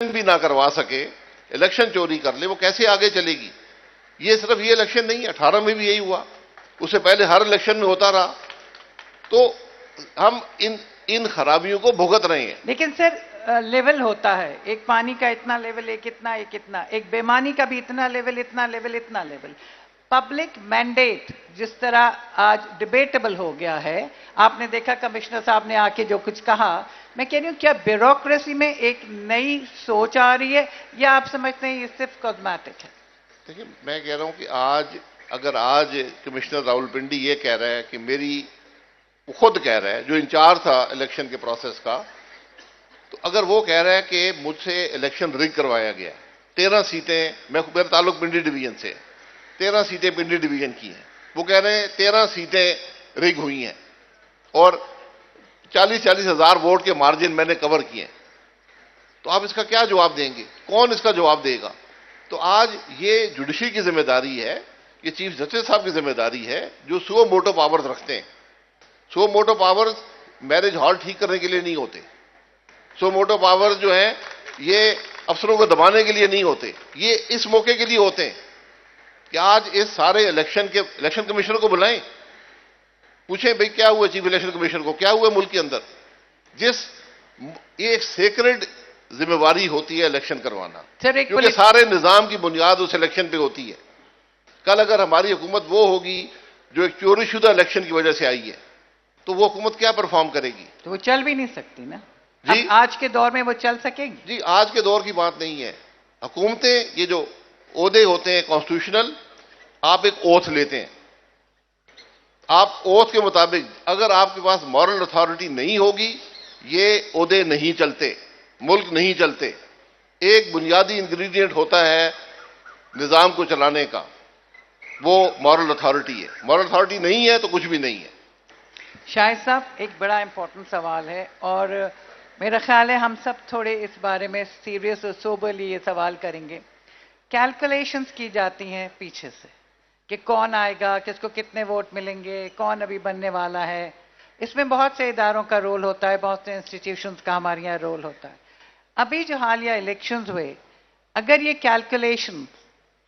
भी ना करवा सके, इलेक्शन चोरी कर ले, वो कैसे आगे चलेगी? ये सिर्फ ये इलेक्शन नहीं है, 18 में भी यही हुआ, उससे पहले हर इलेक्शन में होता रहा। तो हम इन खराबियों को भुगत रहे हैं। लेकिन सर लेवल होता है, एक पानी का इतना लेवल, एक इतना, एक इतना, एक बेमानी का भी इतना लेवल, इतना लेवल, इतना लेवल। पब्लिक मैंडेट जिस तरह आज डिबेटेबल हो गया है, आपने देखा कमिश्नर साहब ने आके जो कुछ कहा, मैं कह रही हूं क्या ब्यूरोक्रेसी में एक नई सोच आ रही है या आप समझते हैं ये सिर्फ कॉस्मेटिक है? देखिए, मैं कह रहा हूं कि आज कमिश्नर रावलपिंडी ये कह रहा है कि वो खुद कह रहा है, जो इंचार्ज था इलेक्शन के प्रोसेस का, तो अगर वो कह रहा है कि मुझसे इलेक्शन रिग करवाया गया, 13 सीटें, मेरा ताल्लुक पिंडी डिवीजन से, 13 सीटें पिंडी डिवीजन की हैं, वो कह रहे हैं 13 सीटें रिग हुई हैं और 40-40 हजार वोट के मार्जिन मैंने कवर किए। तो आप इसका क्या जवाब देंगे? कौन इसका जवाब देगा? तो आज ये जुडिशरी की जिम्मेदारी है, ये चीफ जस्टिस साहब की जिम्मेदारी है, जो सुओ मोटो पावर्स रखते हैं। Suo motu powers marriage hall ठीक करने के लिए नहीं होते। सुओ मोटो पावर्स जो है ये अफसरों को दबाने के लिए नहीं होते, ये इस मौके के लिए होते हैं कि आज इस सारे इलेक्शन कमिश्नर को बुलाएं, पूछें भाई क्या हुआ, चीफ इलेक्शन कमिश्नर को क्या हुआ मुल्क के अंदर। ये एक सेक्रेड जिम्मेवारी होती है इलेक्शन करवाना, क्योंकि सारे निजाम की बुनियाद उस इलेक्शन पे होती है। कल अगर हमारी हुकूमत वो होगी जो एक चोरीशुदा इलेक्शन की वजह से आई है, तो वो हुकूमत क्या परफॉर्म करेगी? तो वो चल भी नहीं सकती ना जी। आज के दौर में वो चल सकेगी? जी, आज के दौर की बात नहीं है। हुकूमतें, ये जो ओहदे होते हैं कॉन्स्टिट्यूशनल, आप एक ओथ लेते हैं, आप ओथ के मुताबिक, अगर आपके पास मॉरल अथॉरिटी नहीं होगी, ये ओहदे नहीं चलते, मुल्क नहीं चलते। एक बुनियादी इंग्रेडिएंट होता है निजाम को चलाने का, वो मॉरल अथॉरिटी है। मॉरल अथॉरिटी नहीं है तो कुछ भी नहीं है। शाहिद साहब, एक बड़ा इंपॉर्टेंट सवाल है और मेरा ख्याल है हम सब थोड़े इस बारे में सीरियस और सोबरली ये सवाल करेंगे। कैलकुलेशंस की जाती हैं पीछे से कि कौन आएगा, किसको कितने वोट मिलेंगे, कौन अभी बनने वाला है। इसमें बहुत से इदारों का रोल होता है, बहुत से इंस्टीट्यूशंस का हमारे यहाँ रोल होता है। अभी जो हालिया इलेक्शंस हुए, अगर ये कैलकुलेशन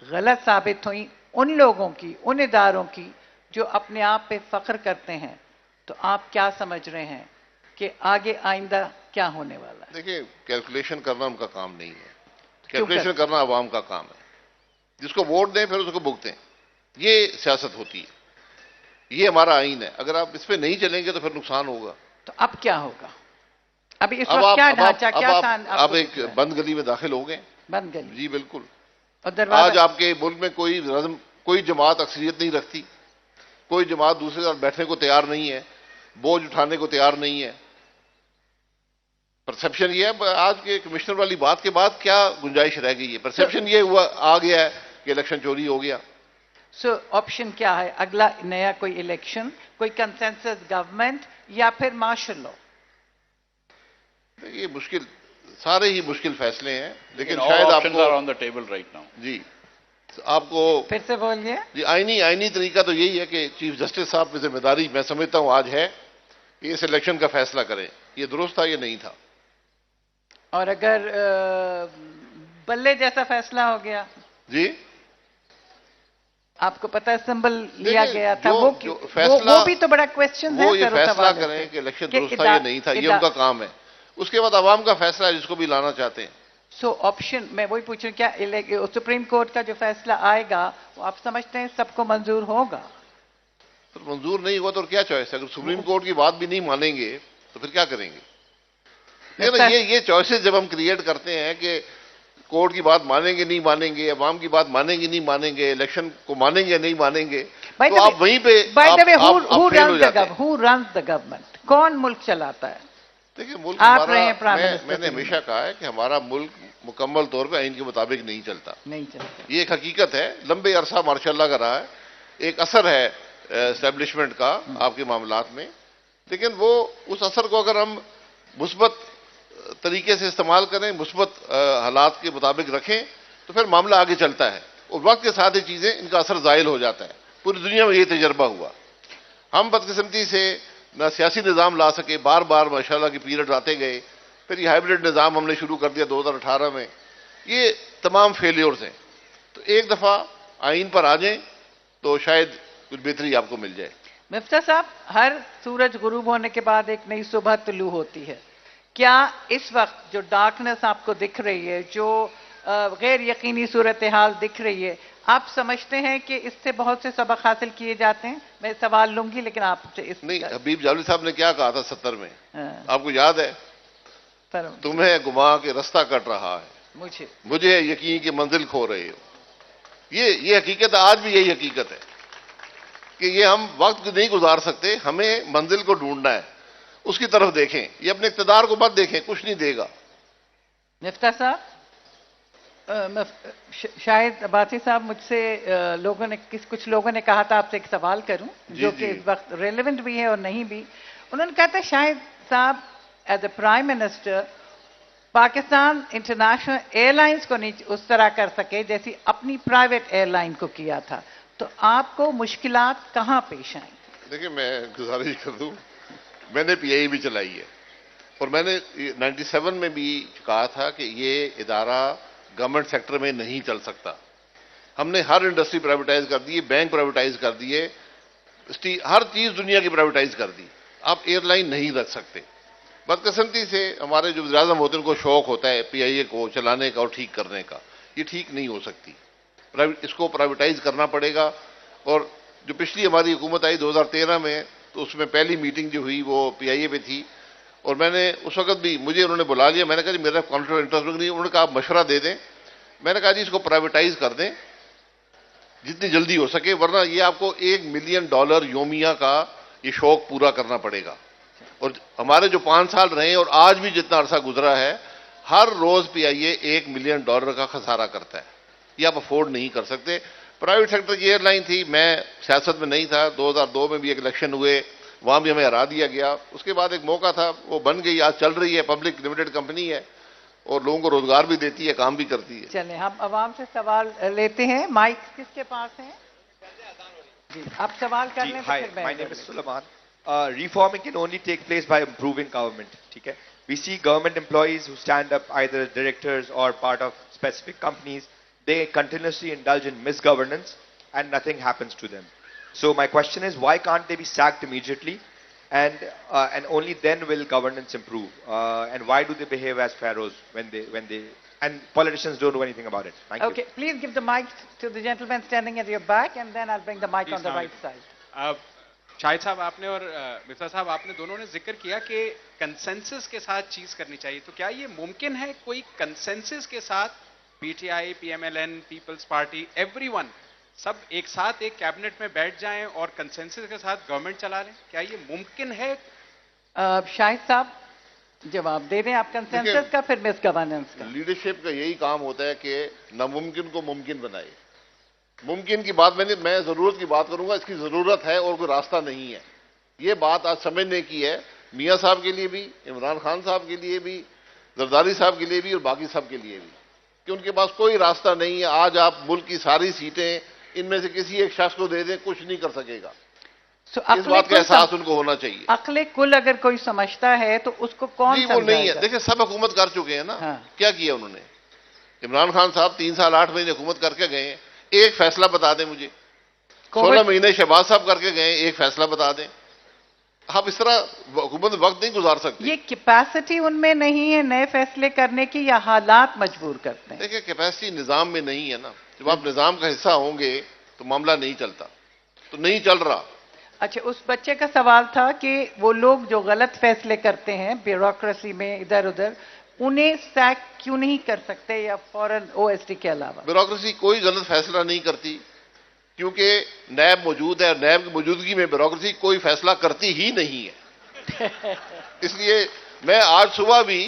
गलत साबित हुई उन लोगों की, उन इदारों की जो अपने आप पे फख्र करते हैं, तो आप क्या समझ रहे हैं कि आगे आइंदा क्या होने वाला है? देखिए, कैलकुलेशन करना उनका काम नहीं है, कैलकुलेशन करना अवाम का काम है। जिसको वोट दें फिर उसको भुगतें, ये सियासत होती है, ये हमारा आईन है। अगर आप इस पे नहीं चलेंगे तो फिर नुकसान होगा। तो अब क्या होगा? अभी इस वक्त क्या ढांचा, क्या आप एक बंद गली में दाखिल हो गए। बंद गली? जी बिल्कुल। और आज आपके मुल्क में कोई जमात अक्सरियत नहीं रखती, कोई जमात दूसरे साथ बैठने को तैयार नहीं है, बोझ उठाने को तैयार नहीं है। परसेप्शन ये है, आज के कमिश्नर वाली बात के बाद क्या गुंजाइश रह गई है? परसेप्शन ये हुआ आ गया है कि इलेक्शन चोरी हो गया। सो ऑप्शन क्या है? अगला नया कोई इलेक्शन, कोई कंसेंसस गवर्नमेंट या फिर मार्शल लॉ? ये मुश्किल, सारे ही मुश्किल फैसले हैं, लेकिन शायद आपको on the table right now. जी, आपको फिर से बोलिए। जी, आईनी तरीका तो यही है कि चीफ जस्टिस साहब की जिम्मेदारी मैं समझता हूं आज है कि इस इलेक्शन का फैसला करें। ये दुरुस्त था, ये नहीं था। और अगर बल्ले जैसा फैसला हो गया? जी, आपको पता है सिंबल लिया गया था, फैसला वो भी तो बड़ा क्वेश्चन है। वो ये फैसला करें कि इलेक्शन दुरुस्त था, ये नहीं था, ये उनका काम है। उसके बाद अवाम का फैसला है जिसको भी लाना चाहते हैं। सो ऑप्शन, मैं वही पूछ रही हूँ, क्या सुप्रीम कोर्ट का जो फैसला आएगा वो आप समझते हैं सबको मंजूर होगा? तो मंजूर नहीं हुआ तो क्या चॉइस है? अगर सुप्रीम कोर्ट की बात भी नहीं मानेंगे तो फिर क्या करेंगे? ये चॉइसेस जब हम क्रिएट करते हैं कि कोर्ट की बात मानेंगे नहीं मानेंगे, अवाम की बात मानेंगे नहीं मानेंगे, इलेक्शन को मानेंगे नहीं मानेंगे, तो आप वहीं पे हु रन्स द गवर्नमेंट? कौन मुल्क चलाता है? देखिए, मुल्क आप मैंने हमेशा कहा है कि हमारा मुल्क मुकम्मल तौर पे आइन के मुताबिक नहीं चलता। ये एक हकीकत है, लंबे अरसा मार्शाल्लाह का रहा है, एक असर है एस्टेब्लिशमेंट का आपके मामलात में। लेकिन वो उस असर को अगर हम मुस्बत तरीके से इस्तेमाल करें, मुस्बत हालात के मुताबिक रखें, तो फिर मामला आगे चलता है और वक्त के साथ ये चीजें, इनका असर जायल हो जाता है। पूरी दुनिया में ये तजर्बा हुआ। हम बदकिस्मती से ना सियासी निज़ाम ला सके, बार बार माशाल्लाह के पीरियड आते गए, फिर ये हाइब्रिड निज़ाम हमने शुरू कर दिया 2018 में। ये तमाम फेलियर्स हैं। तो एक दफ़ा आइन पर आ जाएं तो शायद कुछ बेहतरी आपको मिल जाए। मिफ्ता साहब, हर सूरज गुरूब होने के बाद एक नई सुबह तुलू होती है। क्या इस वक्त जो डार्कनेस आपको दिख रही है, जो गैर यकीनी सूरत हाल दिख रही है, आप समझते हैं कि इससे बहुत से सबक हासिल किए जाते हैं? मैं सवाल लूंगी लेकिन आपसे इस नहीं, हबीब जावेद साहब ने क्या कहा था 70 में, आपको याद है? पर तुम्हें घुमा के रास्ता कट रहा है, मुझे यकीन की मंजिल खो रहे हो। ये हकीकत है, आज भी यही हकीकत है कि ये हम वक्त नहीं गुजार सकते, हमें मंजिल को ढूंढना है, उसकी तरफ देखें। ये अपने इक़्तिदार को मत देखें, कुछ नहीं देगा। मिफ्ता साहब, शायद अब्बासी साहब, मुझसे कुछ लोगों ने कहा था आपसे एक सवाल करूं जो कि इस वक्त रेलेवेंट भी है और नहीं भी। उन्होंने कहा था शायद साहब as a prime minister Pakistan International Airlines को नहीं उस तरह कर सके जैसी अपनी प्राइवेट एयरलाइन को किया था, तो आपको मुश्किलात कहां पेश आई? देखिए, मैं गुजारिश कर दूं, मैंने पीआईए भी चलाई है और मैंने 97 में भी कहा था कि ये इदारा गवर्नमेंट सेक्टर में नहीं चल सकता। हमने हर इंडस्ट्री प्राइवेटाइज कर दी, बैंक प्राइवेटाइज कर दिए, हर चीज दुनिया की प्राइवेटाइज कर दी। आप एयरलाइन नहीं रख सकते। बदकिस्मती से हमारे जो वज़ीर-ए-आज़म होते हैं उनको शौक होता है पीआईए को चलाने का और ठीक करने का। ये ठीक नहीं हो सकती, इसको प्राइवेटाइज करना पड़ेगा। और जो पिछली हमारी हुकूमत आई 2013 में, तो उसमें पहली मीटिंग जो हुई वो पीआईए पे थी और मैंने उस वक्त भी, मुझे उन्होंने बुला लिया, मैंने कहा जी मेरा कॉन्फ्लिक्ट ऑफ इंटरेस्ट नहीं। उन्होंने कहा आप मशवरा दे दें। मैंने कहा जी इसको प्राइवेटाइज कर दें जितनी जल्दी हो सके, वरना ये आपको $1 मिलियन योमिया का ये शौक पूरा करना पड़ेगा। और हमारे जो 5 साल रहे और आज भी जितना अरसा गुजरा है, हर रोज पीआईए $1 मिलियन का खसारा करता है। ये आप अफोर्ड नहीं कर सकते। प्राइवेट सेक्टर की एयरलाइन थी, मैं सियासत में नहीं था। 2002 में भी एक इलेक्शन हुए, वहां भी हमें हरा दिया गया। उसके बाद एक मौका था, वो बन गई, आज चल रही है, पब्लिक लिमिटेड कंपनी है और लोगों को रोजगार भी देती है, काम भी करती है। चलें, हम आवाम से सवाल लेते हैं। माइक किसके पास है? जी, आप सवाल कर लें। Hi, my name is Sulaiman. Reforming can only take place by improving government. ठीक है? We see government employees who stand up, either as directors or part of specific companies. They continuously indulge in misgovernance and nothing happens to them. So my question is, why can't they be sacked immediately, and only then will governance improve? And why do they behave as pharaohs when they and politicians don't do anything about it? Thank you. Okay, please give the mic to the gentleman standing at your back, and then I'll bring the mic on the right side. Shahid साहब आपने और मिफ्ता साहब आपने दोनों ने जिक्र किया कि कंसेंसस के साथ चीज करनी चाहिए, तो क्या ये मुमकिन है कोई कंसेंसस के साथ PTI, PMLN, Peoples Party, everyone सब एक साथ एक कैबिनेट में बैठ जाएं और कंसेंसस के साथ गवर्नमेंट चला लें? क्या ये मुमकिन है? शाहिद साहब जवाब दे दें आप कंसेंसस का, फिर मिस गवर्नेंस का। लीडरशिप का यही काम होता है कि नामुमकिन को मुमकिन बनाए। मुमकिन की बात मैं जरूरत की बात करूंगा, इसकी जरूरत है और कोई रास्ता नहीं है। ये बात आज समझने की है, मियां साहब के लिए भी, इमरान खान साहब के लिए भी, जरदारी साहब के लिए भी और बाकी सब के लिए भी, कि उनके पास कोई रास्ता नहीं है। आज आप मुल्क की सारी सीटें इनमें से किसी एक शख्स को दे दें, कुछ नहीं कर सकेगा। इस बात का एहसास उनको होना चाहिए। अक्ले कुल अगर कोई समझता है तो उसको कौन वो नहीं है। देखिए, सब हुकूमत कर चुके हैं ना। हाँ। क्या किया उन्होंने? इमरान खान साहब 3 साल 8 महीने हुकूमत करके गए, एक फैसला बता दें मुझे। 16 महीने शहबाज साहब करके गए, एक फैसला बता दें। आप इस तरह हुकूमत वक्त नहीं गुजार सकते। ये कैपेसिटी उनमें नहीं है नए फैसले करने की, या हालात मजबूर करते हैं? देखिए, कैपेसिटी निजाम में नहीं है ना। जब आप निजाम का हिस्सा होंगे तो मामला नहीं चलता, तो नहीं चल रहा। अच्छा, उस बच्चे का सवाल था कि वो लोग जो गलत फैसले करते हैं ब्यूरोक्रेसी में इधर उधर, उन्हें सैक क्यों नहीं कर सकते, या फौरन ओएसडी के अलावा? ब्यूरोक्रेसी कोई गलत फैसला नहीं करती, क्योंकि नैब मौजूद है। नैब की मौजूदगी में ब्यूरोक्रेसी कोई फैसला करती ही नहीं है। इसलिए मैं आज सुबह भी,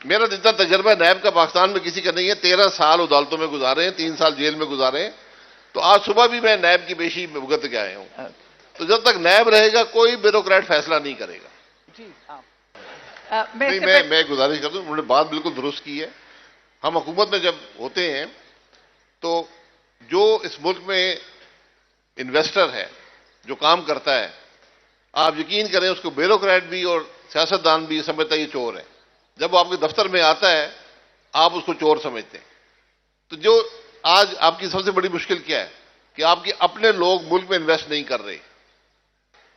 मेरा जितना तजर्बा नैब का पाकिस्तान में किसी का नहीं है, 13 साल अदालतों में गुजारे हैं, 3 साल जेल में गुजारे हैं, तो आज सुबह भी मैं नैब की पेशी में भुगत के आया हूं। तो जब तक नैब रहेगा कोई ब्यूरोक्रेट फैसला नहीं करेगा। जी हाँ। नहीं, मैं गुजारिश करता हूं, उन्होंने बात बिल्कुल दुरुस्त की है। हम हुकूमत में जब होते हैं तो जो इस मुल्क में इन्वेस्टर है, जो काम करता है, आप यकीन करें उसको ब्यूरोक्रेट भी और सियासतदान भी समझता है ये चोर है। जब वो आपके दफ्तर में आता है आप उसको चोर समझते हैं। तो जो आज आपकी सबसे बड़ी मुश्किल क्या है कि आपके अपने लोग मुल्क में इन्वेस्ट नहीं कर रहे।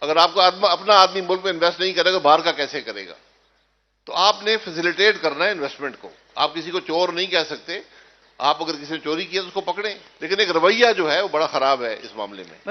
अगर आपका अपना आदमी मुल्क में इन्वेस्ट नहीं करेगा, बाहर का कैसे करेगा? तो आपने फैसिलिटेट करना है इन्वेस्टमेंट को। आप किसी को चोर नहीं कह सकते। आप अगर किसी ने चोरी की है तो उसको पकड़ें, लेकिन एक रवैया जो है वो बड़ा खराब है इस मामले में।